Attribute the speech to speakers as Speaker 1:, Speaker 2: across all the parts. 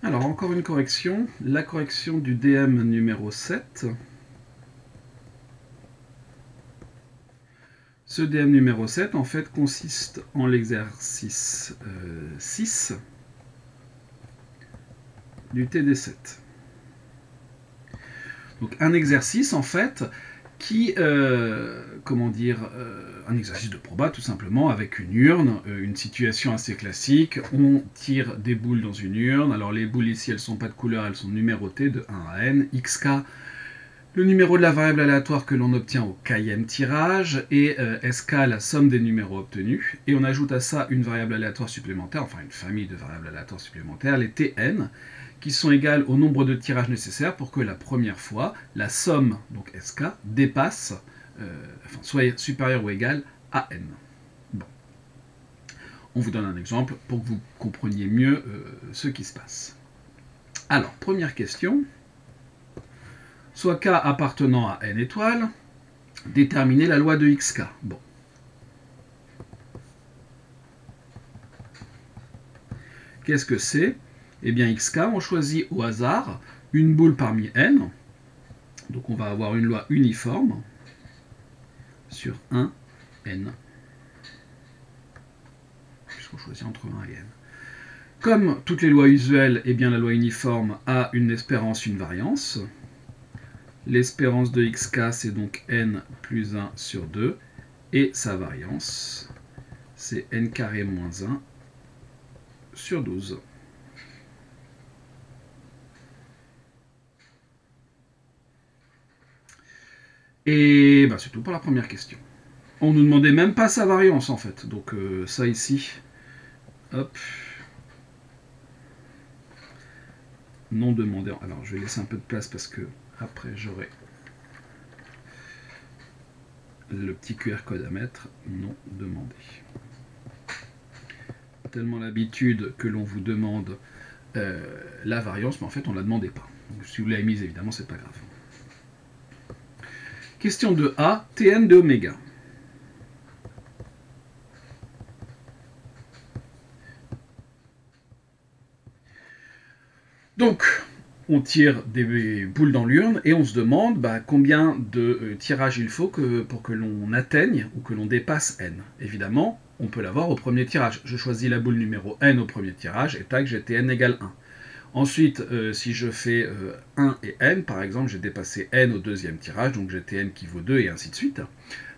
Speaker 1: Alors, encore une correction. La correction du DM numéro 7. Ce DM numéro 7, en fait, consiste en l'exercice 6 du TD7. Donc, un exercice, en fait, qui, un exercice de proba tout simplement avec une urne, une situation assez classique. On tire des boules dans une urne. Alors les boules ici, elles sont pas de couleur, elles sont numérotées de 1 à n. XK, le numéro de la variable aléatoire que l'on obtient au kème tirage, et SK, la somme des numéros obtenus. Et on ajoute à ça une variable aléatoire supplémentaire, enfin une famille de variables aléatoires supplémentaires, les Tn, qui sont égales au nombre de tirages nécessaires pour que la première fois, la somme, donc SK, dépasse, soit supérieure ou égale à n. Bon. On vous donne un exemple pour que vous compreniez mieux ce qui se passe. Alors, première question. Soit k appartenant à n étoiles, déterminer la loi de xk. Bon. Qu'est-ce que c'est? Eh bien, xk, on choisit au hasard une boule parmi n. Donc, on va avoir une loi uniforme sur 1, n. Puisqu'on choisit entre 1 et n. Comme toutes les lois usuelles, eh bien, la loi uniforme a une espérance, une variance. L'espérance de xk, c'est donc n plus 1 sur 2. Et sa variance, c'est n carré moins 1 sur 12. Et ben, c'est tout pour la première question. On ne nous demandait même pas sa variance, en fait. Donc ça ici, hop, non demandé. Alors, je vais laisser un peu de place parce que après, j'aurai le petit QR code à mettre. Non demandé. Tellement l'habitude que l'on vous demande la variance, mais en fait, on ne la demandait pas. Donc, si vous l'avez mise, évidemment, c'est pas grave. Question de A, Tn de oméga. Donc, on tire des boules dans l'urne et on se demande combien de tirages il faut pour que l'on atteigne ou que l'on dépasse n. Évidemment, on peut l'avoir au premier tirage. Je choisis la boule numéro n au premier tirage et tac, j'ai Tn égale 1. Ensuite, si je fais 1 et n, par exemple, j'ai dépassé n au deuxième tirage, donc j'ai Tn qui vaut 2 et ainsi de suite.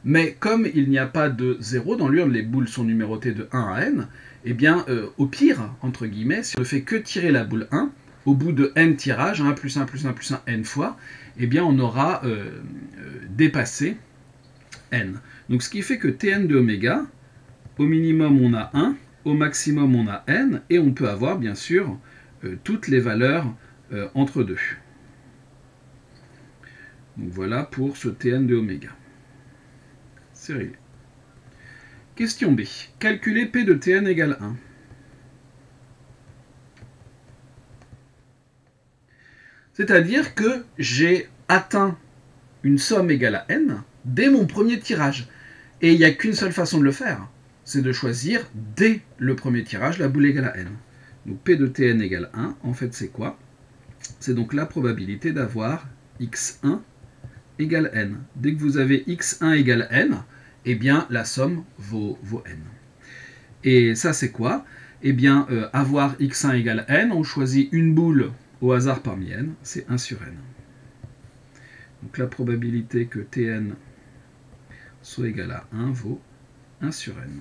Speaker 1: Mais comme il n'y a pas de 0 dans l'urne, les boules sont numérotées de 1 à n, eh bien, au pire, entre guillemets, si on ne fait que tirer la boule 1, au bout de n tirages, 1 plus 1 plus 1 plus 1 n fois, eh bien, on aura dépassé n. Donc, ce qui fait que Tn de oméga, au minimum, on a 1, au maximum, on a n, et on peut avoir, bien sûr, toutes les valeurs entre deux. Donc voilà pour ce Tn de oméga. C'est réglé. Question B. Calculer P de Tn égale 1. C'est-à-dire que j'ai atteint une somme égale à n dès mon premier tirage. Et il n'y a qu'une seule façon de le faire, c'est de choisir dès le premier tirage la boule égale à n. Donc P de Tn égale 1, en fait c'est quoi? C'est donc la probabilité d'avoir x1 égale n. Dès que vous avez x1 égale n, eh bien la somme vaut n. Et ça c'est quoi? Eh bien avoir x1 égale n, on choisit une boule au hasard parmi n, c'est 1 sur n. Donc la probabilité que Tn soit égal à 1 vaut 1 sur n.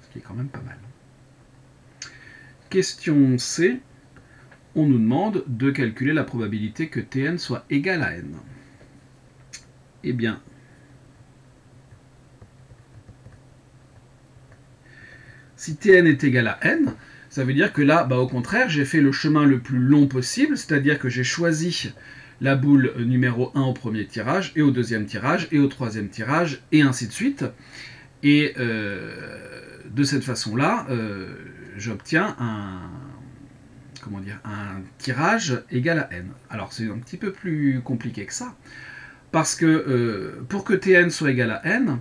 Speaker 1: Ce qui est quand même pas mal. Question C, on nous demande de calculer la probabilité que Tn soit égal à n. Eh bien, si Tn est égal à n, ça veut dire que là, au contraire, j'ai fait le chemin le plus long possible, c'est-à-dire que j'ai choisi la boule numéro 1 au premier tirage, et au deuxième tirage, et au troisième tirage, et ainsi de suite. Et de cette façon-là, j'obtiens un tirage égal à n. Alors c'est un petit peu plus compliqué que ça, parce que pour que Tn soit égal à n,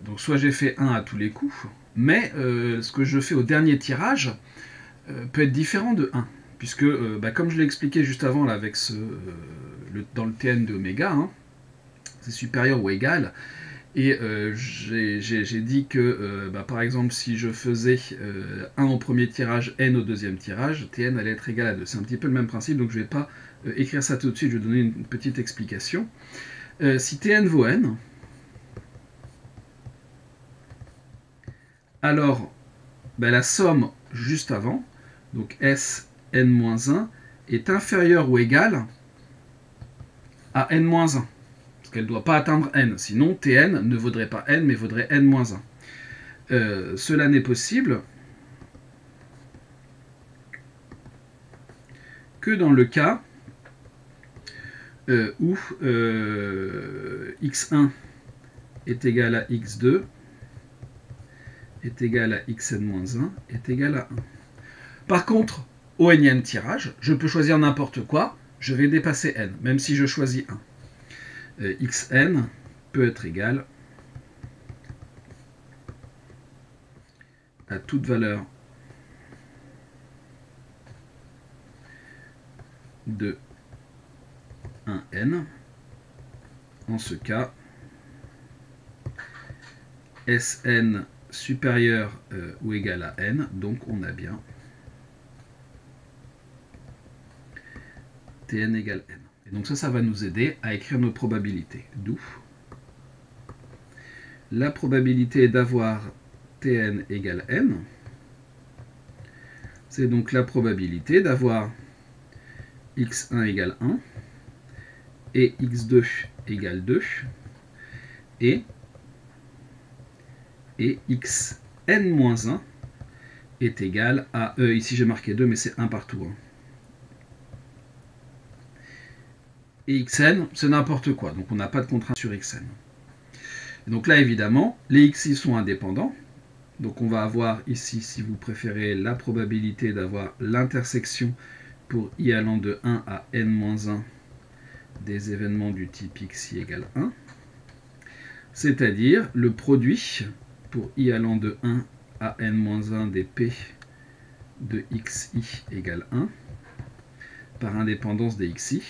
Speaker 1: donc soit j'ai fait 1 à tous les coups, mais ce que je fais au dernier tirage peut être différent de 1. Puisque, comme je l'ai expliqué juste avant là, avec dans le Tn de oméga, hein, c'est supérieur ou égal. Et j'ai dit que, par exemple, si je faisais 1 au premier tirage, n au deuxième tirage, Tn allait être égal à 2. C'est un petit peu le même principe, donc je ne vais pas écrire ça tout de suite, je vais donner une petite explication. Si Tn vaut n, alors la somme juste avant, donc Sn-1, est inférieure ou égale à n-1. Parce qu'elle ne doit pas atteindre n. Sinon, Tn ne vaudrait pas n, mais vaudrait n-1. Cela n'est possible que dans le cas où x1 est égal à x2 est égal à xn-1 est égal à 1. Par contre, au nth tirage, je peux choisir n'importe quoi, je vais dépasser n, même si je choisis 1. Xn peut être égal à toute valeur de 1n. En ce cas, Sn supérieur ou égal à n, donc on a bien Tn égale n. Et donc ça va nous aider à écrire nos probabilités. D'où la probabilité d'avoir Tn égale n, c'est donc la probabilité d'avoir x1 égale 1 et x2 égale 2 et xn-1 est égal à... ici j'ai marqué 2 mais c'est 1 partout. Hein. Et xn, c'est n'importe quoi, donc on n'a pas de contrainte sur xn. Et donc là, évidemment, les xi sont indépendants. Donc on va avoir ici, si vous préférez, la probabilité d'avoir l'intersection pour i allant de 1 à n-1 des événements du type xi égale 1. C'est-à-dire le produit pour i allant de 1 à n-1 des p de xi égale 1 par indépendance des xi.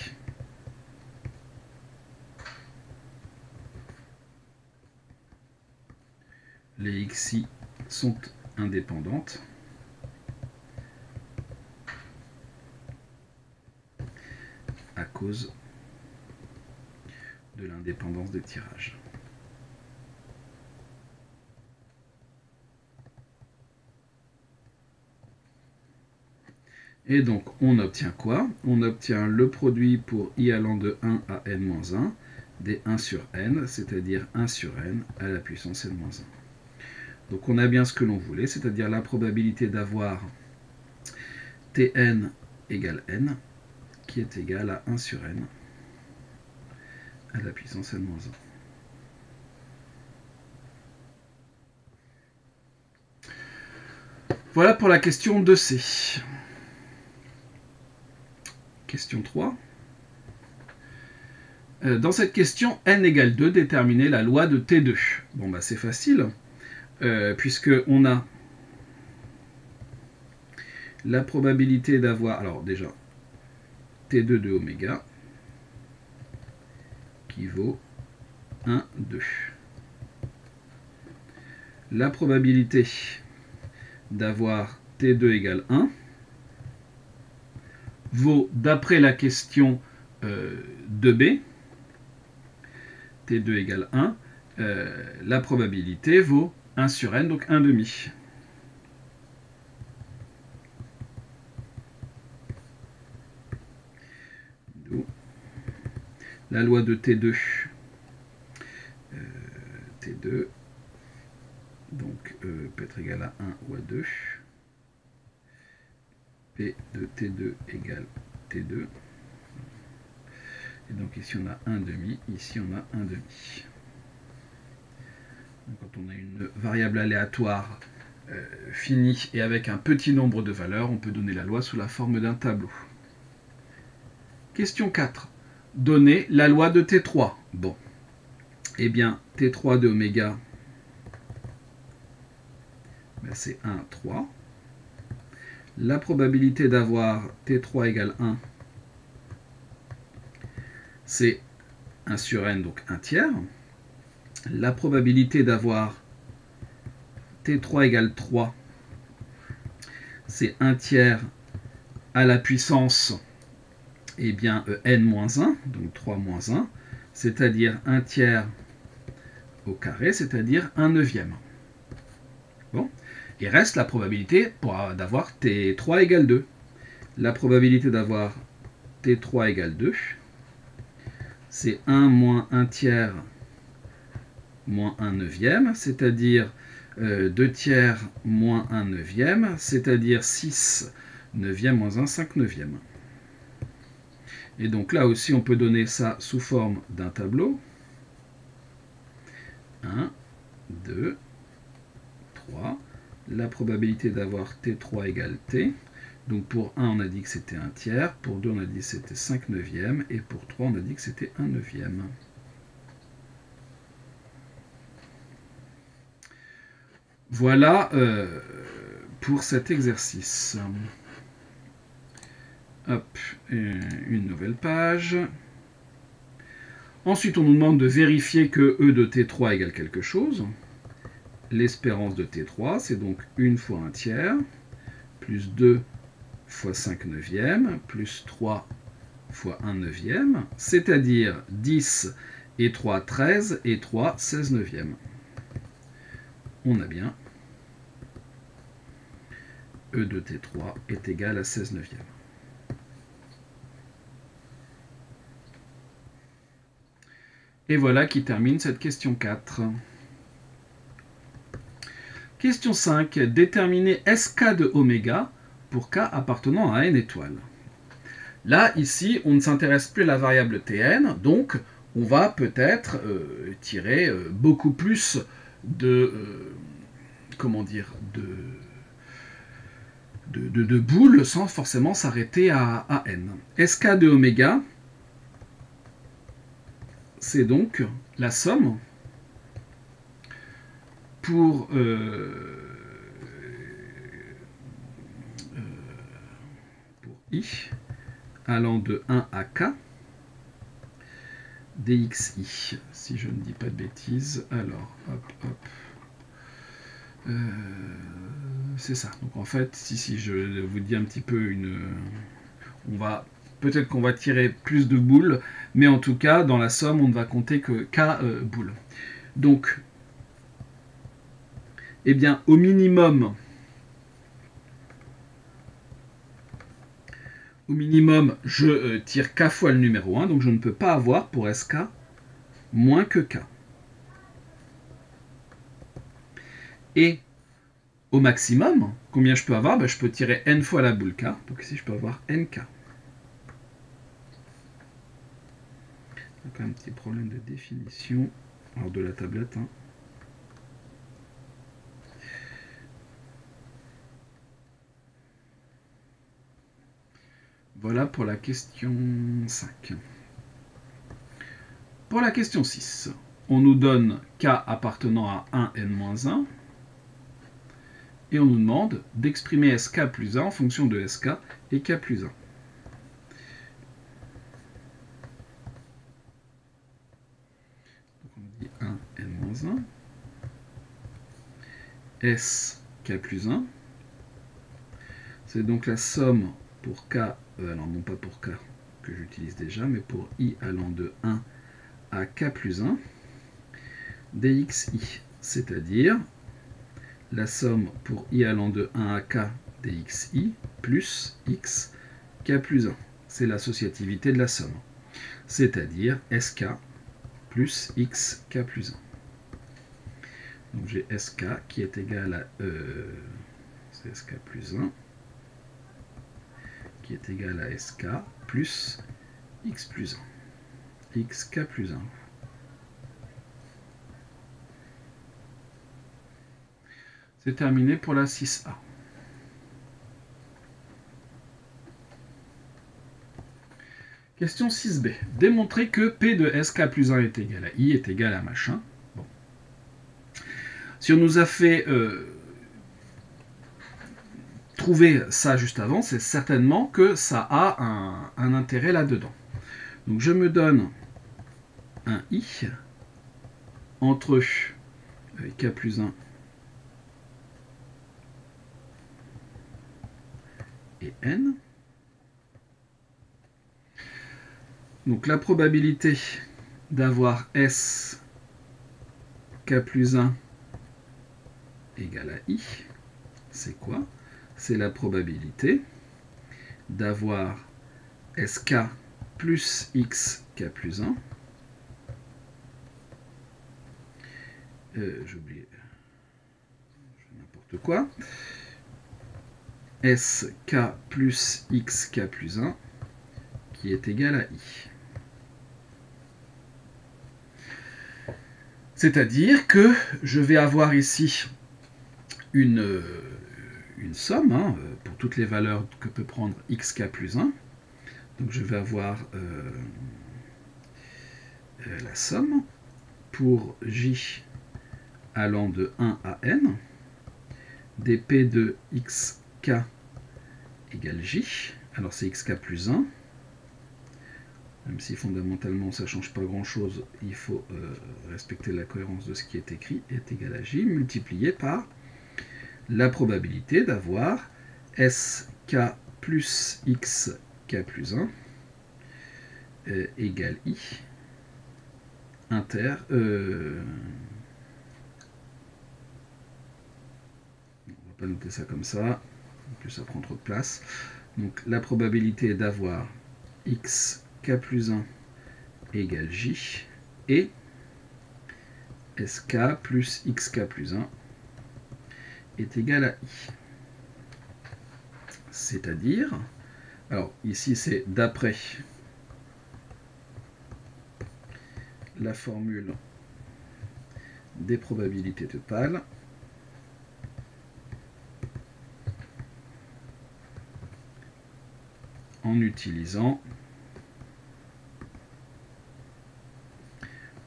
Speaker 1: Les xi sont indépendantes à cause de l'indépendance des tirages. Et donc, on obtient quoi? On obtient le produit pour i allant de 1 à n-1 des 1 sur n, c'est-à-dire 1 sur n à la puissance n-1. Donc on a bien ce que l'on voulait, c'est-à-dire la probabilité d'avoir Tn égale n, qui est égale à 1 sur n à la puissance n-1. Voilà pour la question 2c. Question 3. Dans cette question, n égale 2, déterminer la loi de T2. Bon, c'est facile, puisque on a la probabilité d'avoir, alors déjà, T2 de oméga, qui vaut 1, 2. La probabilité d'avoir T2 égale 1 vaut, d'après la question 2b, T2 égale 1, la probabilité vaut 1 sur n, donc 1 demi. D'où la loi de T2, T2, donc peut être égal à 1 ou à 2. P de T2 égale T2. Et donc ici on a 1 demi, ici on a 1 demi. Donc, quand on a une variable aléatoire finie et avec un petit nombre de valeurs, on peut donner la loi sous la forme d'un tableau. Question 4. Donner la loi de T3. Bon. Eh bien, T3 de oméga ben c'est 1, 3. La probabilité d'avoir T3 égale 1, c'est 1 sur n, donc 1 tiers. La probabilité d'avoir T3 égale 3, c'est 1 tiers à la puissance eh bien, n-1, donc 3 moins 1, c'est-à-dire 1 tiers au carré, c'est-à-dire 1 neuvième. Bon. Il reste la probabilité d'avoir T3 égale 2. La probabilité d'avoir T3 égale 2, c'est 1 moins 1 tiers moins 1 neuvième, c'est-à-dire 2 tiers moins 1 neuvième, c'est-à-dire 6 neuvième moins 1, 5 neuvième. Et donc là aussi, on peut donner ça sous forme d'un tableau. 1, 2, 3. La probabilité d'avoir T3 égale T. Donc pour 1, on a dit que c'était 1 tiers. Pour 2, on a dit que c'était 5 neuvièmes. Et pour 3, on a dit que c'était 1 neuvième. Voilà pour cet exercice. Hop, une nouvelle page. Ensuite, on nous demande de vérifier que E de T3 égale quelque chose. L'espérance de T3, c'est donc 1 fois 1 tiers, plus 2 fois 5 neuvièmes, plus 3 fois 1 neuvième, c'est-à-dire 10 et 3, 13, et 3, 16 neuvièmes. On a bien E de T3 est égal à 16 neuvièmes. Et voilà qui termine cette question 4. Question 5. Déterminer SK de oméga pour K appartenant à n étoiles. Là, ici, on ne s'intéresse plus à la variable Tn, donc on va peut-être tirer beaucoup plus de, de boules sans forcément s'arrêter à n. SK de oméga, c'est donc la somme pour i allant de 1 à k dxi, si je ne dis pas de bêtises. Alors, hop, hop. C'est ça. Donc en fait, si je vous dis un petit peu peut-être qu'on va tirer plus de boules, mais en tout cas, dans la somme, on ne va compter que k boules. Donc, eh bien, au minimum, je tire k fois le numéro 1, donc je ne peux pas avoir pour SK moins que k. Et au maximum, combien je peux avoir? Je peux tirer n fois la boule k, donc ici je peux avoir nk. Donc un petit problème de définition alors de la tablette. Voilà pour la question 5. Pour la question 6, on nous donne k appartenant à 1n-1 et on nous demande d'exprimer sk plus 1 en fonction de sk et k plus 1. Donc on dit 1n-1, s k plus 1, c'est donc la somme pour k, alors non pas pour k que j'utilise déjà, mais pour i allant de 1 à k plus 1, dxi, c'est-à-dire la somme pour i allant de 1 à k dxi plus x k plus 1. C'est l'associativité de la somme, c'est-à-dire sk plus x k plus 1. Donc j'ai sk qui est égal à c'est sk plus 1 qui est égal à sk plus x plus 1. xk plus 1. C'est terminé pour la 6A. Question 6B. Démontrer que P de SK plus 1 est égal à I est égal à machin. Bon. Si on nous a fait trouvé ça juste avant, c'est certainement que ça a un intérêt là-dedans. Donc je me donne un i entre k plus 1 et n. Donc la probabilité d'avoir s k plus 1 égale à i, c'est quoi? C'est la probabilité d'avoir sk plus x k plus 1. J'ai oublié n'importe quoi. sk plus x k plus 1 qui est égal à i. C'est-à-dire que je vais avoir ici une somme hein, pour toutes les valeurs que peut prendre xk plus 1. Donc je vais avoir la somme pour j allant de 1 à n dp de xk égale j. Alors c'est xk plus 1. Même si fondamentalement ça ne change pas grand-chose, il faut respecter la cohérence de ce qui est écrit, est égal à j, multiplié par la probabilité d'avoir sk plus xk plus 1 égale i inter... on va pas noter ça comme ça, en plus ça prend trop de place. Donc la probabilité d'avoir x k plus 1 égale j et sk plus xk plus 1 est égal à i. C'est-à-dire, alors ici c'est d'après la formule des probabilités totales en utilisant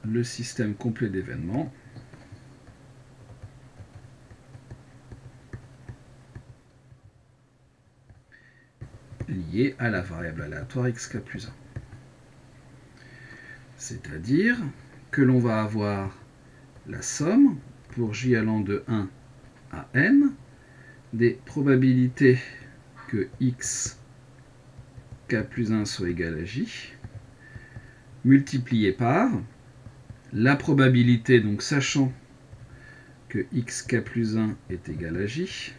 Speaker 1: le système complet d'événements lié à la variable aléatoire xk plus 1. C'est-à-dire que l'on va avoir la somme pour j allant de 1 à n des probabilités que x k plus 1 soit égal à j multiplié par la probabilité, donc sachant que xk plus 1 est égal à j,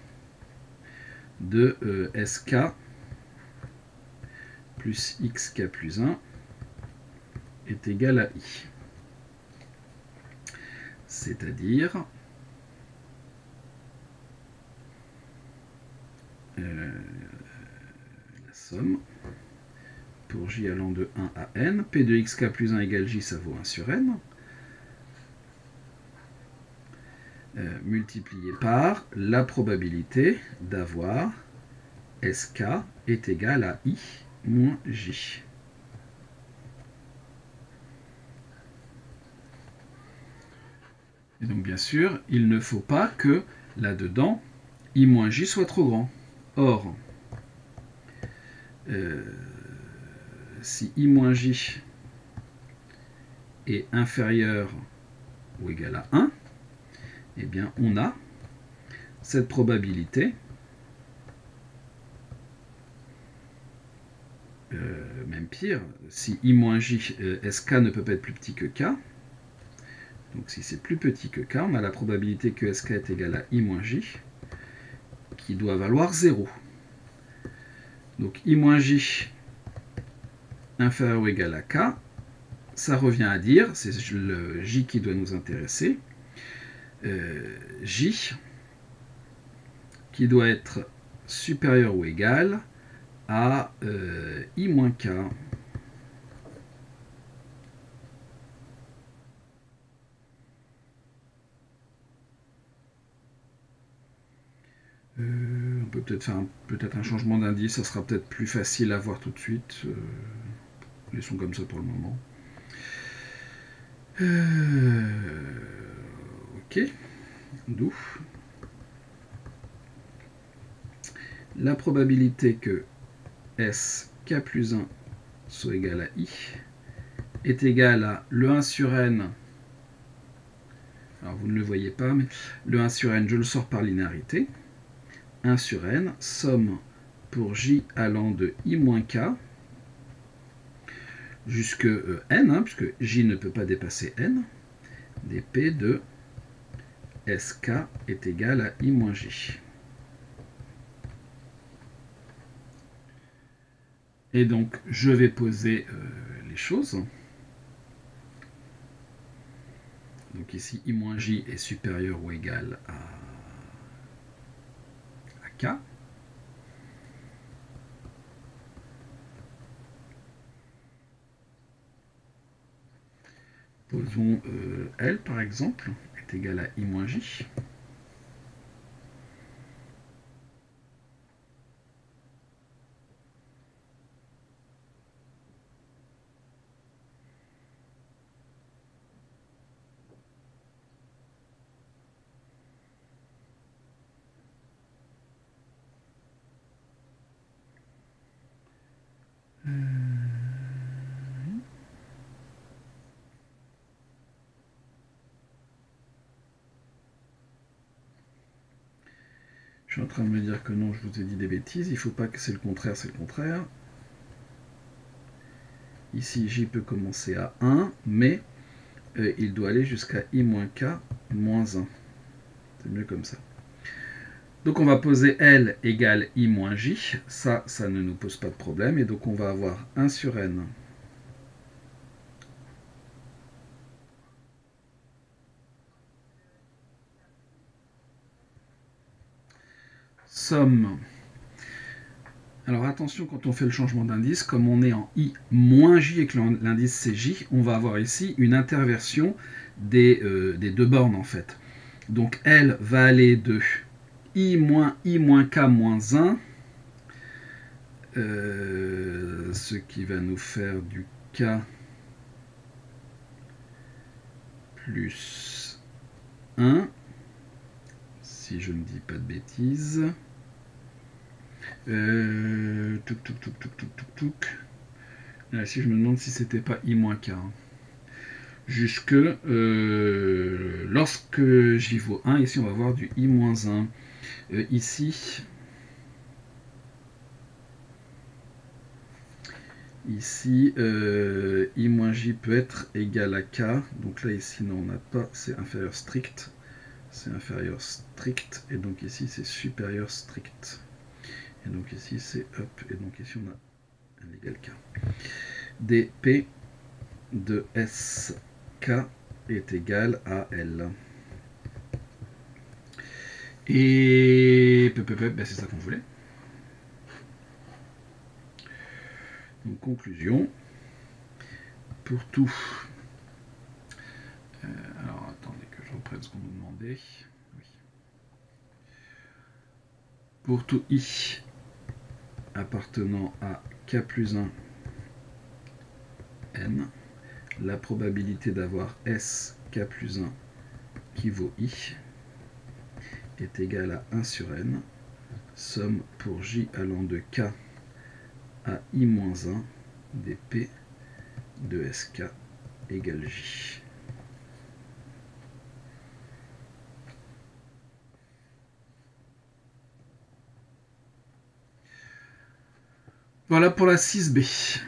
Speaker 1: de sk plus xk plus 1 est égal à i. C'est-à-dire la somme pour j allant de 1 à n, p de xk plus 1 égale j, ça vaut 1 sur n, multiplié par la probabilité d'avoir sk est égal à i moins j. Et donc bien sûr, il ne faut pas que là-dedans, i moins j soit trop grand. Or, si i moins j est inférieur ou égal à 1, eh bien on a cette probabilité, même pire, si i moins j, sk ne peut pas être plus petit que k, donc si c'est plus petit que k, on a la probabilité que sk est égal à i moins j, qui doit valoir 0. Donc i moins j inférieur ou égal à k, ça revient à dire, c'est le j qui doit nous intéresser, j qui doit être supérieur ou égal à i moins k. On peut peut-être faire un changement d'indice, ça sera peut-être plus facile à voir tout de suite. Laissons comme ça pour le moment. Ok, d'où La probabilité que sk plus 1 soit égal à i est égal à le 1 sur n. Alors vous ne le voyez pas, mais le 1 sur n, je le sors par linéarité. 1 sur n, somme pour j allant de i moins k jusque n, hein, puisque j ne peut pas dépasser n, dp de sk est égal à i moins j. Et donc, je vais poser les choses. Donc ici, i moins j est supérieur ou égal à k. Posons L, par exemple, est égal à i moins j. Je suis en train de me dire que non, je vous ai dit des bêtises. Il ne faut pas que c'est le contraire, c'est le contraire. Ici, j peut commencer à 1, mais il doit aller jusqu'à i moins k moins 1. C'est mieux comme ça. Donc on va poser L égale I moins J, ça ne nous pose pas de problème, et donc on va avoir 1 sur N somme. Alors attention, quand on fait le changement d'indice, comme on est en I moins J et que l'indice c'est J, on va avoir ici une interversion des deux bornes en fait. Donc L va aller de I moins K moins 1, ce qui va nous faire du K plus 1, si je ne dis pas de bêtises. Là, si je me demande si c'était pas I moins K. Jusque lorsque j'y vaut 1, ici on va avoir du I moins 1. Ici, I moins J peut être égal à K. Donc là, ici, non, on n'a pas, c'est inférieur strict. C'est inférieur strict. Et donc ici, c'est supérieur strict. Et donc ici, c'est up. Et donc ici, on a un égal K. dP de SK est égal à L. Et ben c'est ça qu'on voulait. Donc conclusion. Pour tout. Alors attendez que je reprenne ce qu'on nous demandait. Oui. Pour tout I appartenant à K plus 1 N, la probabilité d'avoir S K plus 1 qui vaut I est égale à 1 sur N, somme pour J allant de K à I moins 1 dP de SK égale J. Voilà pour la 6B.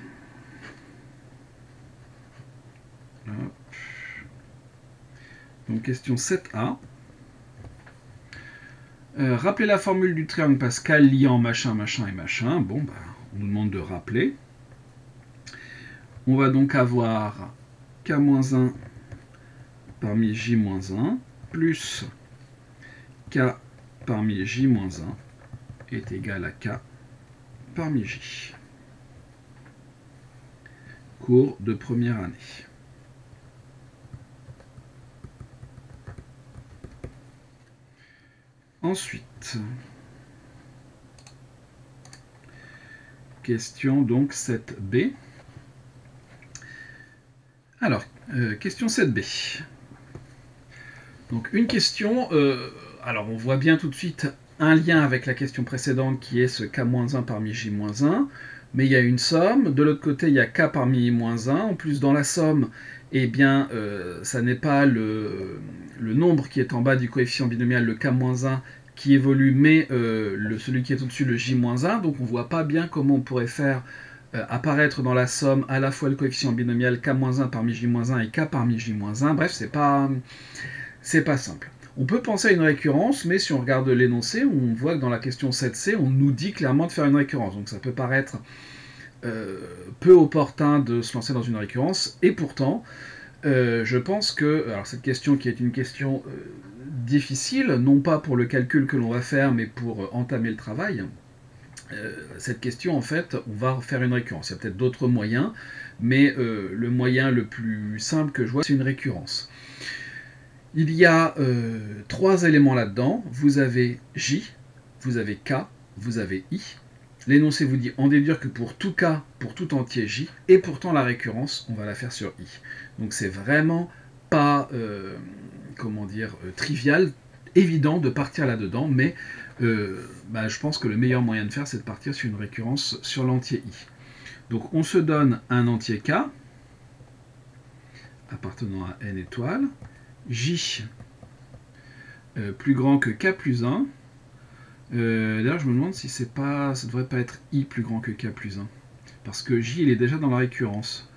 Speaker 1: Donc question 7A. Rappelez la formule du triangle Pascal liant machin, machin et machin. Bon, bah, on nous demande de rappeler. On va donc avoir K-1 parmi J-1 plus K parmi J-1 est égal à K parmi J. Cours de première année. Ensuite, question donc 7B. Alors, question 7B. Donc une question, alors on voit bien tout de suite un lien avec la question précédente qui est ce k-1 parmi j-1, mais il y a une somme. De l'autre côté, il y a k parmi i-1. En plus, dans la somme, eh bien, ça n'est pas le nombre qui est en bas du coefficient binomial, le k-1, qui évolue, mais celui qui est au-dessus, le j-1. Donc on ne voit pas bien comment on pourrait faire apparaître dans la somme à la fois le coefficient binomial k-1 parmi j-1 et k parmi j-1. Bref, c'est pas simple. On peut penser à une récurrence, mais si on regarde l'énoncé, on voit que dans la question 7c, on nous dit clairement de faire une récurrence. Donc ça peut paraître peu opportun de se lancer dans une récurrence, et pourtant, je pense que, alors cette question qui est une question difficile, non pas pour le calcul que l'on va faire, mais pour entamer le travail, cette question, en fait, on va faire une récurrence. Il y a peut-être d'autres moyens, mais le moyen le plus simple que je vois, c'est une récurrence. Il y a 3 éléments là-dedans. Vous avez J, vous avez K, vous avez I. L'énoncé vous dit en déduire que pour tout K, pour tout entier J, et pourtant la récurrence, on va la faire sur I. Donc c'est vraiment pas, trivial, évident de partir là-dedans, mais je pense que le meilleur moyen de faire, c'est de partir sur une récurrence sur l'entier I. Donc on se donne un entier K, appartenant à n étoiles, J plus grand que K plus 1. D'ailleurs, je me demande si ça ne devrait pas être I plus grand que K plus 1. Parce que J, il est déjà dans la récurrence.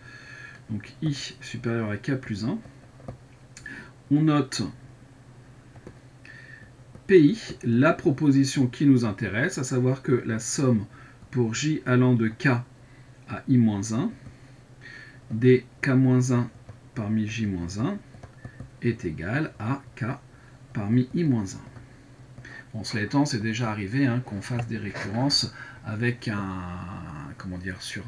Speaker 1: Donc I supérieur à K plus 1. On note PI, la proposition qui nous intéresse, à savoir que la somme pour J allant de K à I-1 des K-1 parmi J-1 est égale à K parmi I-1. Bon, cela étant, c'est déjà arrivé qu'on fasse des récurrences avec sur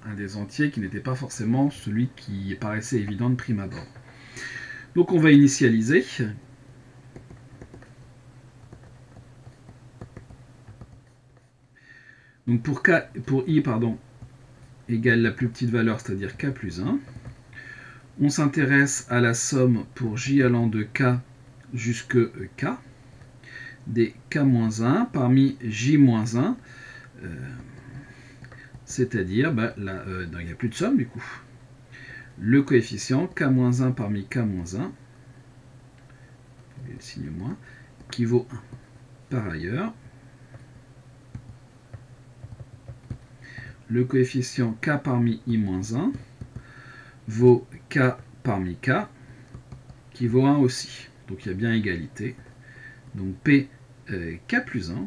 Speaker 1: un des entiers qui n'était pas forcément celui qui paraissait évident de prime abord. Donc on va initialiser. Donc pour I, égale la plus petite valeur, c'est-à-dire K plus 1. On s'intéresse à la somme pour J allant de K jusque K des K-1 parmi J-1, c'est-à-dire, il n'y a plus de somme du coup. Le coefficient K-1 parmi K-1, le signe moins, qui vaut 1. Par ailleurs, le coefficient K parmi I-1 vaut K parmi K, qui vaut 1 aussi. Donc il y a bien égalité. Donc P K plus 1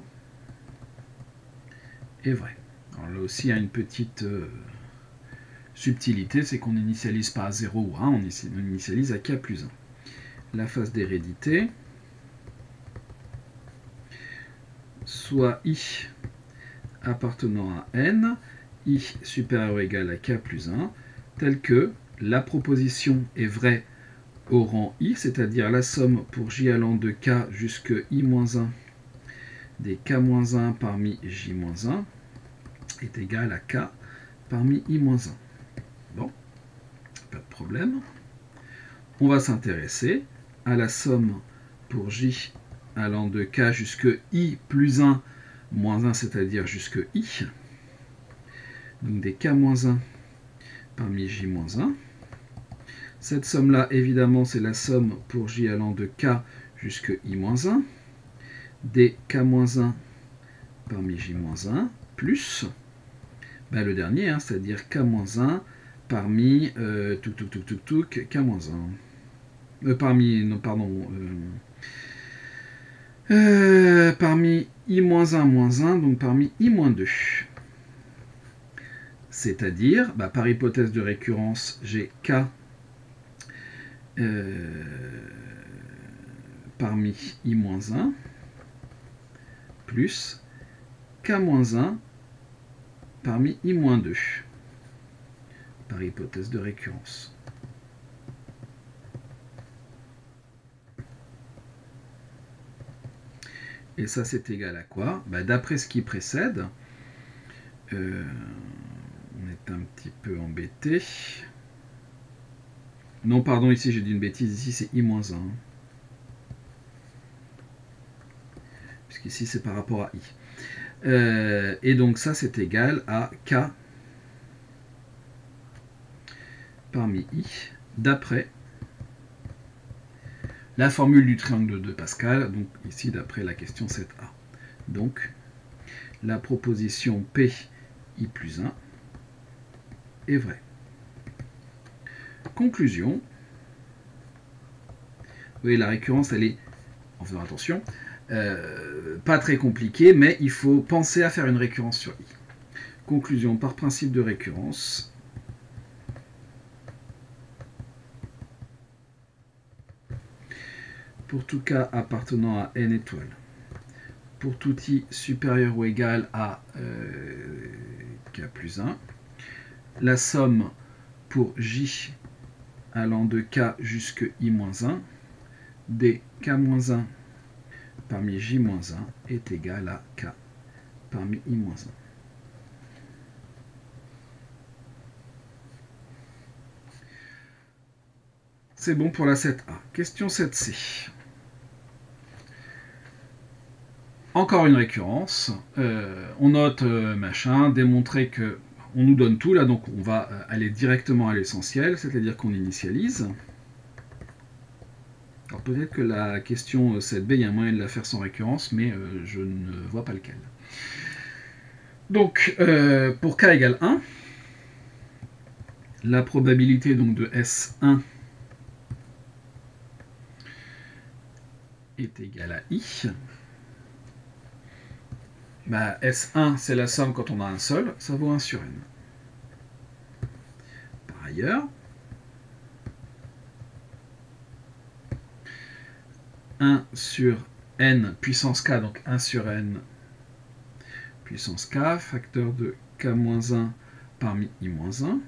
Speaker 1: est vrai. Alors là aussi, il y a une petite subtilité, c'est qu'on n'initialise pas à 0 ou 1, on initialise à K plus 1. La phase d'hérédité, soit I appartenant à N, I supérieur ou égal à K plus 1, tel que la proposition est vraie au rang I, c'est-à-dire la somme pour J allant de K jusque I-1 des K-1 parmi J-1 est égale à K parmi I-1. Bon, pas de problème. On va s'intéresser à la somme pour J allant de K jusque I plus 1 moins 1, c'est-à-dire jusque I. Donc des K-1 parmi J-1. Cette somme-là, évidemment, c'est la somme pour J allant de K jusque I-1, des K-1 parmi J-1, plus le dernier, c'est-à-dire K-1 parmi K-1. Parmi I-1-1, donc parmi I-2. C'est-à-dire, par hypothèse de récurrence, j'ai K parmi I-1 plus K-1 parmi I-2 par hypothèse de récurrence. Et ça, c'est égal à quoi? D'après ce qui précède, on est un petit peu embêté. Non, pardon, ici j'ai dit une bêtise, ici c'est I-1. puisqu'ici c'est par rapport à i. Et donc ça c'est égal à k parmi i, d'après la formule du triangle de Pascal, donc ici d'après la question 7a. Donc la proposition P i plus 1 est vraie. Conclusion. Vous voyez, la récurrence, elle est, en faisant attention, pas très compliquée, mais il faut penser à faire une récurrence sur i. Conclusion, par principe de récurrence, pour tout k appartenant à n étoiles, pour tout i supérieur ou égal à k plus 1, la somme pour j allant de k jusque i-1 d k-1 parmi j-1 est égal à k parmi i-1. C'est bon pour la 7a. Question 7c. Encore une récurrence. On note machin, démontrer que on nous donne tout là, donc on va aller directement à l'essentiel, c'est-à-dire qu'on initialise. Alors peut-être que la question 7b, il y a un moyen de la faire sans récurrence, mais je ne vois pas lequel. Donc pour k égale 1, la probabilité donc de S1 est égale à i. Bah, S1, c'est la somme quand on a un seul, ça vaut 1 sur n. Par ailleurs, 1 sur n puissance k, donc 1 sur n puissance k, facteur de k-1 parmi i-1,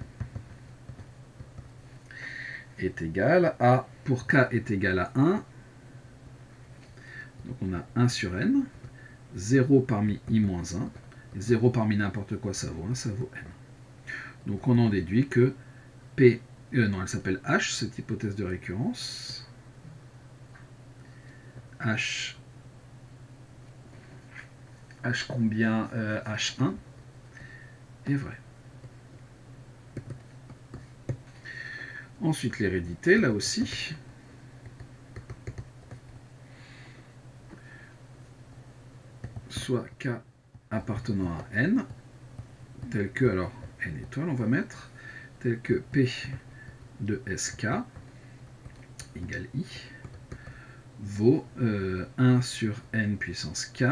Speaker 1: est égal à, pour k est égal à 1, donc on a 1 sur n, 0 parmi i-1, 0 parmi n'importe quoi, ça vaut 1, ça vaut n. Donc on en déduit que P, non, elle s'appelle H, cette hypothèse de récurrence. H combien H1 est vrai. Ensuite l'hérédité, là aussi. Soit K appartenant à N, tel que, alors N étoile on va mettre, tel que P de SK égale I, vaut 1 sur N puissance K,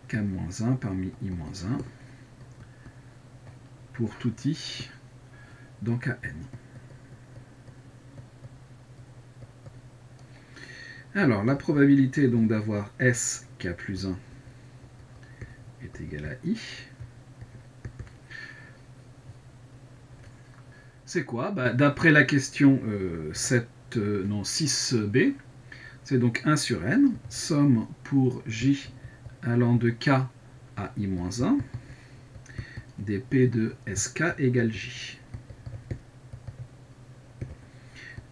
Speaker 1: K-1 parmi I-1, pour tout I dans Kn. Alors, la probabilité donc d'avoir S K plus 1 est égale à I. C'est quoi? D'après la question 6b, c'est donc 1 sur n, somme pour j allant de k à i-1, des p de sk égale j.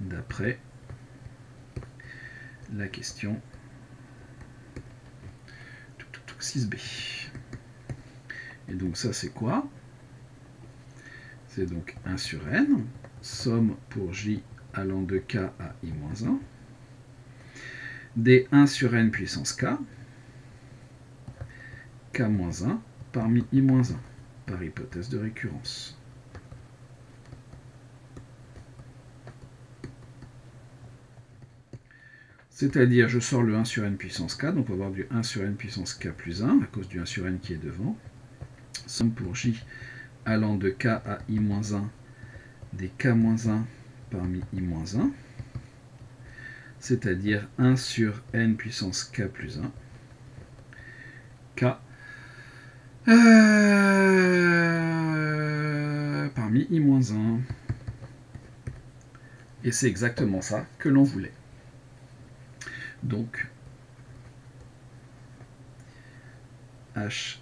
Speaker 1: D'après la question 6b. Et donc ça c'est quoi? C'est donc 1 sur n, somme pour j allant de k à i-1, des 1 sur n puissance k, k-1 parmi i-1, par hypothèse de récurrence. C'est-à-dire, je sors le 1 sur n puissance k, donc on va avoir du 1 sur n puissance k plus 1, à cause du 1 sur n qui est devant. Somme pour j allant de k à i-1, des k-1 parmi i-1, c'est-à-dire 1 sur n puissance k plus 1, k parmi i-1. Et c'est exactement ça que l'on voulait. Donc, h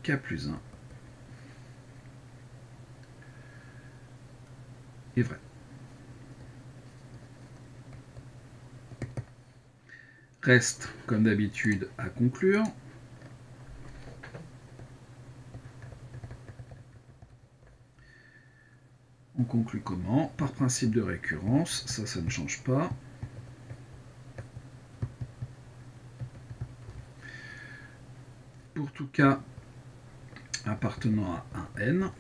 Speaker 1: k plus 1 est vrai. Reste, comme d'habitude, à conclure. On conclut comment? Par principe de récurrence, ça ne change pas. Pour tout cas appartenant à un n,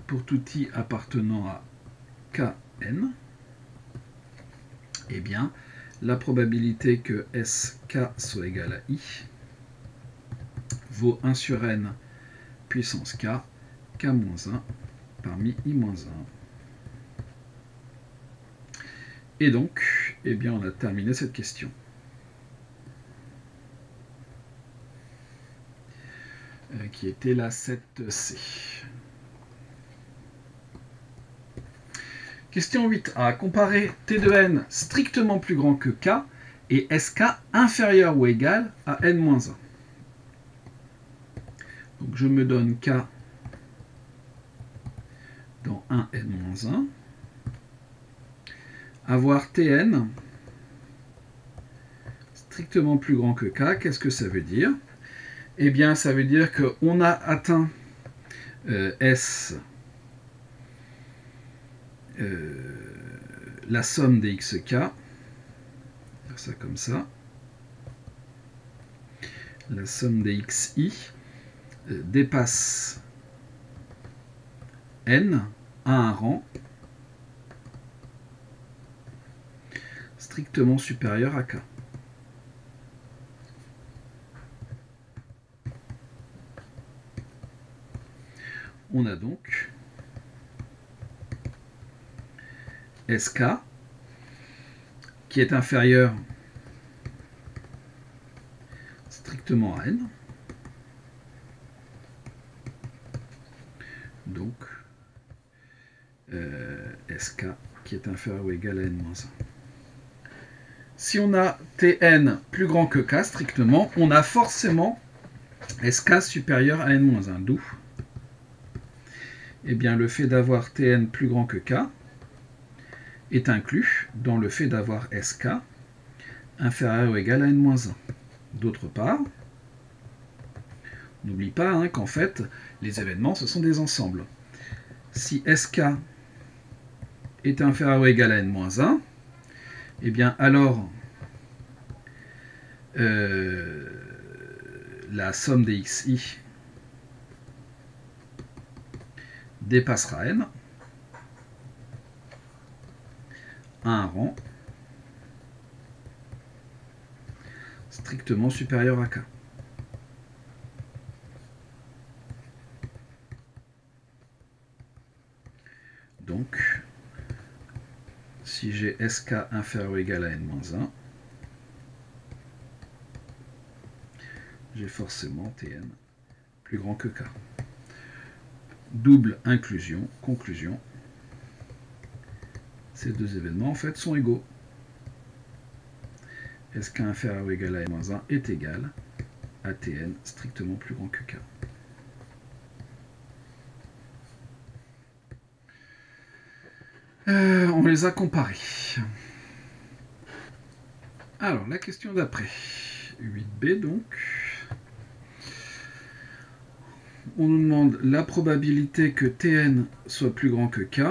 Speaker 1: pour tout i appartenant à kn, eh bien, la probabilité que sk soit égal à i vaut 1 sur n puissance k, k-1 parmi i-1. Et donc, eh bien, on a terminé cette question. Qui était la 7C. Question 8a. Comparer T de n strictement plus grand que k et sk inférieur ou égal à n-1. Donc je me donne k dans 1n-1. Avoir Tn strictement plus grand que k, qu'est-ce que ça veut dire? Eh bien, ça veut dire qu'on a atteint S, la somme des xk, faire ça comme ça, la somme des xi dépasse n à un rang strictement supérieur à k. On a donc sk qui est inférieur strictement à n. Donc sk qui est inférieur ou égal à n-1. Si on a Tn plus grand que k strictement, on a forcément sk supérieur à n-1. D'où eh bien, le fait d'avoir Tn plus grand que k est inclus dans le fait d'avoir sk inférieur ou égal à n-1. D'autre part, n'oublie pas qu'en fait, les événements, ce sont des ensembles. Si sk est inférieur ou égal à n-1, eh bien alors la somme des xi dépassera n à un rang strictement supérieur à k. Donc, si j'ai sk inférieur ou égal à n-1, j'ai forcément Tn plus grand que k. Double inclusion, conclusion. Ces deux événements en fait sont égaux. Sk inférieur ou égal à n-1 est égal à Tn strictement plus grand que k. On les a comparés. Alors, la question d'après. 8b donc. On nous demande la probabilité que Tn soit plus grand que k.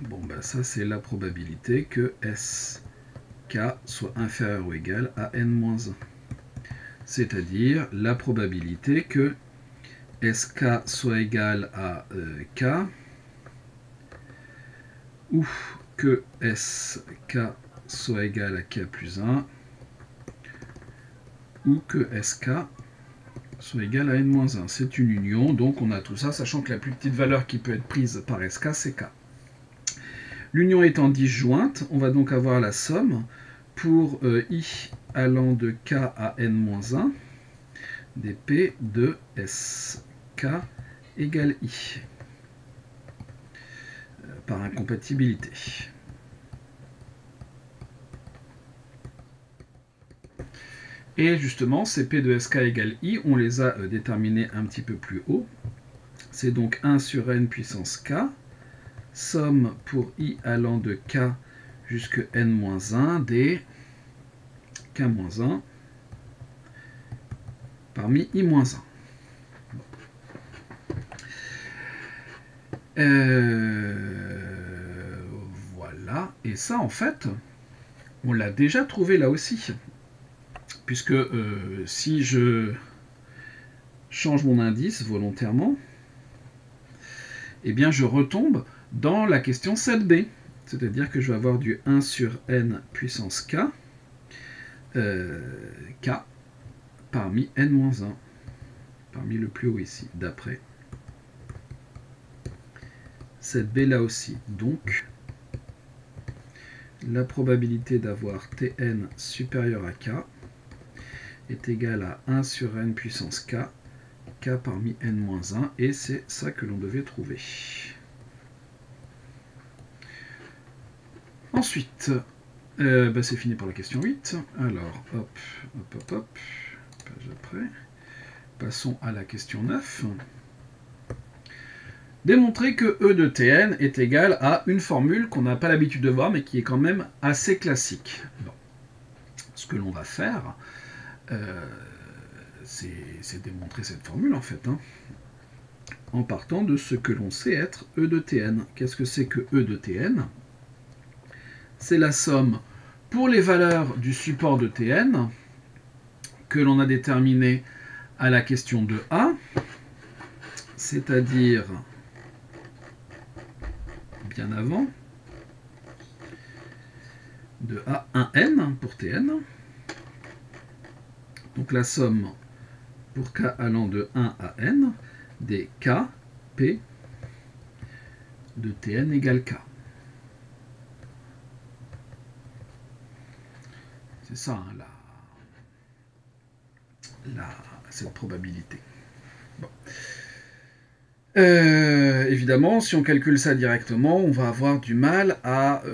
Speaker 1: Bon, bah ça c'est la probabilité que Sk soit inférieur ou égal à n-1. C'est-à-dire la probabilité que Sk soit égal à k ou que Sk soit égal à k plus 1 ou que Sk soit égal à n-1. C'est une union, donc on a tout ça, sachant que la plus petite valeur qui peut être prise par Sk, c'est k. L'union étant disjointe, on va donc avoir la somme pour i allant de k à n-1 des p de Sk égale i par incompatibilité. Et justement, ces p de Sk égale i, on les a déterminés un petit peu plus haut. C'est donc 1 sur n puissance k, somme pour i allant de k jusque n-1 des k-1 parmi i-1. Voilà, et ça en fait, on l'a déjà trouvé là aussi, puisque si je change mon indice volontairement, eh bien je retombe dans la question 7b, c'est-à-dire que je vais avoir du 1 sur n puissance k, k parmi n-1, parmi le plus haut ici, d'après 7b là aussi. Donc, la probabilité d'avoir Tn supérieur à k est égale à 1 sur n puissance k, k parmi n-1, et c'est ça que l'on devait trouver. Ensuite, c'est fini pour la question 8. Alors, hop, page après. Passons à la question 9. Démontrer que E de Tn est égal à une formule qu'on n'a pas l'habitude de voir, mais qui est quand même assez classique. Bon. Ce que l'on va faire, c'est démontrer cette formule, en fait, en partant de ce que l'on sait être E de Tn. Qu'est-ce que c'est que E de Tn? C'est la somme pour les valeurs du support de Tn que l'on a déterminé à la question de A, c'est-à-dire bien avant, de A1n pour Tn. Donc la somme pour k allant de 1 à n des k, p de Tn égale k. C'est ça, cette probabilité. Bon. Évidemment, si on calcule ça directement, on va avoir du mal à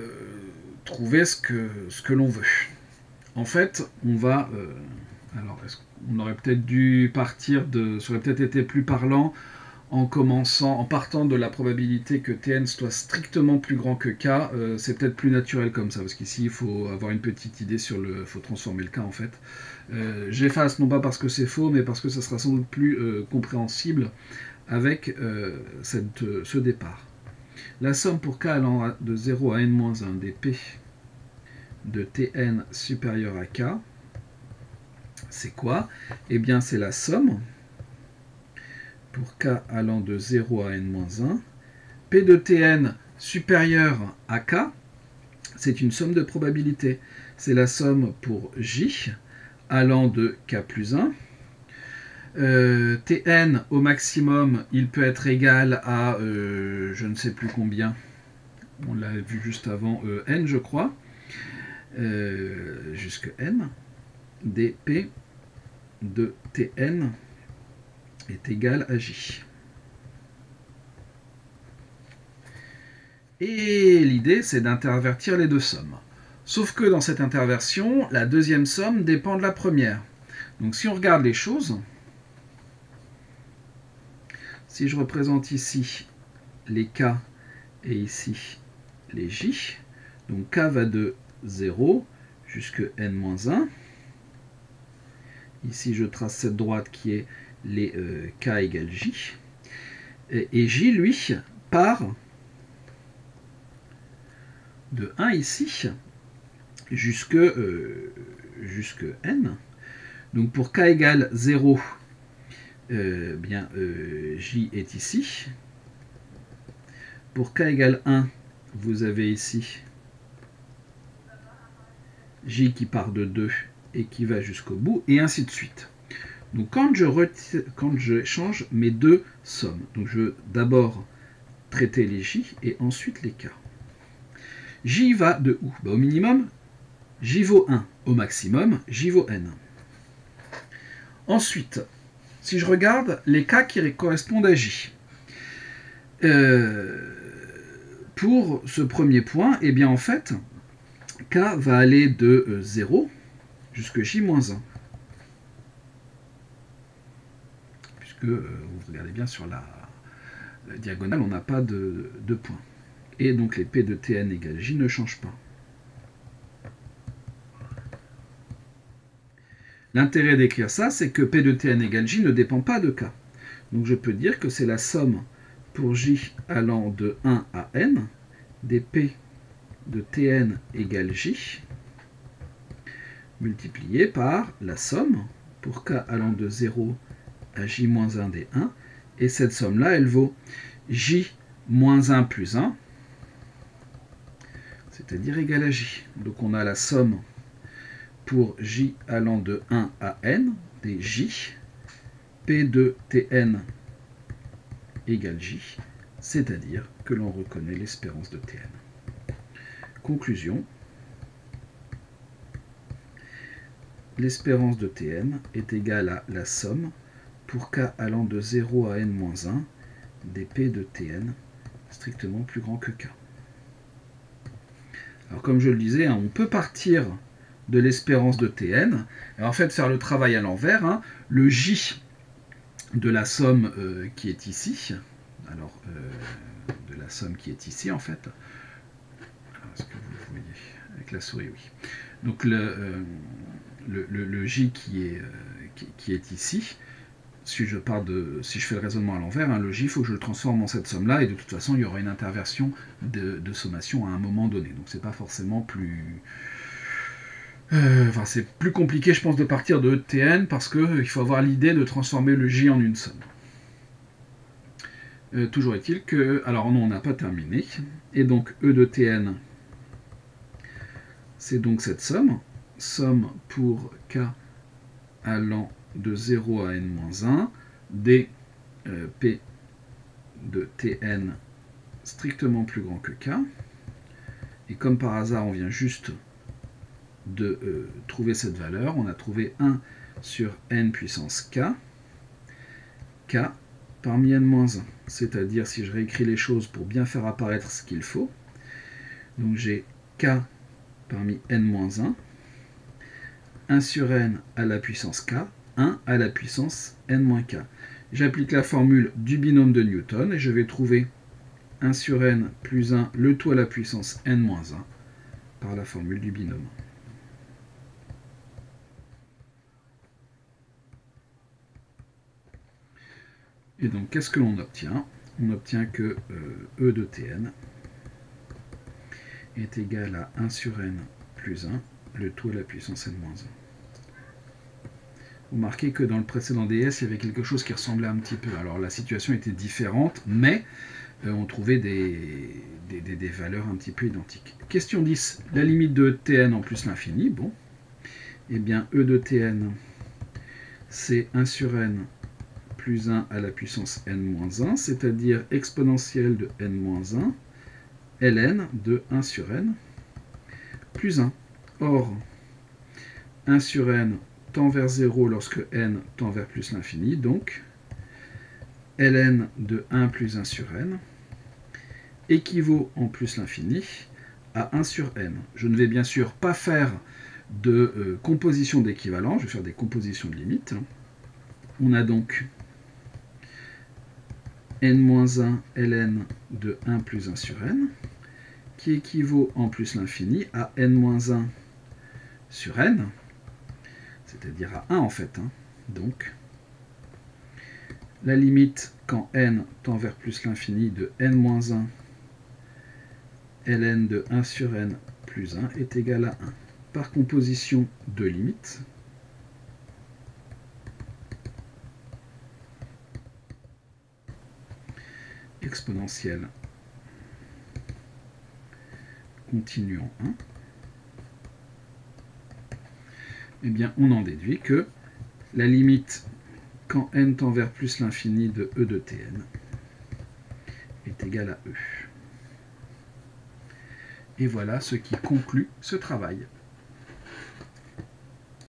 Speaker 1: trouver ce que l'on veut. En fait, on va... alors, on aurait peut-être dû partir de... Ça aurait peut-être été plus parlant en partant de la probabilité que Tn soit strictement plus grand que k. C'est peut-être plus naturel comme ça, parce qu'ici, il faut avoir une petite idée sur le... Il faut transformer le k, en fait. J'efface, non pas parce que c'est faux, mais parce que ça sera sans doute plus compréhensible avec ce départ. La somme pour k allant de 0 à n-1 des p de Tn supérieur à k, c'est quoi? Eh bien, c'est la somme pour k allant de 0 à n-1, p de Tn supérieur à k, c'est une somme de probabilité. C'est la somme pour j allant de k plus 1. Tn au maximum, il peut être égal à je ne sais plus combien, on l'a vu juste avant, n je crois, jusque n, dp de Tn est égal à j. Et l'idée, c'est d'intervertir les deux sommes. Sauf que dans cette interversion, la deuxième somme dépend de la première. Donc si on regarde les choses, si je représente ici les k et ici les j, donc k va de 0 jusque n-1. Ici, je trace cette droite qui est les k égale j. Et j, lui, part de 1 ici jusque n. Donc pour k égale 0, j est ici. Pour k égale 1, vous avez ici j qui part de 2 et qui va jusqu'au bout, et ainsi de suite. Donc quand je change mes deux sommes, donc je veux d'abord traiter les j et ensuite les k. J va de où? Au minimum, j vaut 1. Au maximum, j vaut n. Ensuite, si je regarde les k qui correspondent à j, pour ce premier point, eh bien en fait, k va aller de 0 jusque j-1. Puisque, vous regardez bien sur la diagonale, on n'a pas de point. Et donc les p de Tn égale j ne changent pas. L'intérêt d'écrire ça, c'est que P de Tn égale J ne dépend pas de K. Donc je peux dire que c'est la somme pour J allant de 1 à N des P de Tn égale J multiplié par la somme pour K allant de 0 à J-1 des 1. Et cette somme-là, elle vaut J-1 plus 1, c'est-à-dire égal à J. Donc on a la somme pour J allant de 1 à N des J, P de Tn égale J, c'est-à-dire que l'on reconnaît l'espérance de Tn. Conclusion. L'espérance de Tn est égale à la somme pour K allant de 0 à N-1 des P de Tn strictement plus grand que K. Alors comme je le disais, on peut partir de l'espérance de Tn, et en fait faire le travail à l'envers, le J de la somme qui est ici, alors de la somme qui est ici en fait, est-ce que vous le voyez avec la souris, oui. Donc le J qui est ici, si je fais le raisonnement à l'envers, le J, il faut que je le transforme en cette somme-là, et de toute façon, il y aura une interversion de sommation à un moment donné. Donc c'est pas forcément plus... c'est plus compliqué, je pense, de partir de E de Tn, parce qu'il faut avoir l'idée de transformer le J en une somme. Toujours est-il que... Alors non, on n'a pas terminé. Et donc E de Tn, c'est donc cette somme. Somme pour K allant de 0 à N-1 des P de Tn strictement plus grand que K. Et comme par hasard, on vient juste de trouver cette valeur. On a trouvé 1 sur N puissance K. K parmi N-1. C'est-à-dire, si je réécris les choses pour bien faire apparaître ce qu'il faut, donc j'ai K parmi N-1, 1 sur N à la puissance K, 1 à la puissance N-K. J'applique la formule du binôme de Newton et je vais trouver 1 sur N plus 1, le tout à la puissance N-1, par la formule du binôme. Et donc, qu'est-ce que l'on obtient? On obtient que E de Tn est égal à 1 sur N plus 1, le tout à la puissance N-1. Vous remarquez que dans le précédent DS, il y avait quelque chose qui ressemblait un petit peu. Alors la situation était différente, mais on trouvait des valeurs un petit peu identiques. Question 10. La limite de Tn en plus l'infini. Bon. Eh bien, E de Tn, c'est 1 sur N plus 1 à la puissance N-1, c'est-à-dire exponentielle de N-1, ln de 1 sur N plus 1. Or, 1 sur N tend vers 0 lorsque n tend vers plus l'infini, donc ln de 1 plus 1 sur n équivaut en plus l'infini à 1 sur n. Je ne vais bien sûr pas faire de composition d'équivalent, je vais faire des compositions de limites. On a donc n-1 ln de 1 plus 1 sur n qui équivaut en plus l'infini à n-1 sur n, c'est-à-dire à 1 en fait. Donc, la limite quand n tend vers plus l'infini de n-1 ln de 1 sur n plus 1 est égale à 1. Par composition de limites, exponentielle continue en 1, eh bien, on en déduit que la limite quand n tend vers plus l'infini de E de Tn est égale à E. Et voilà ce qui conclut ce travail.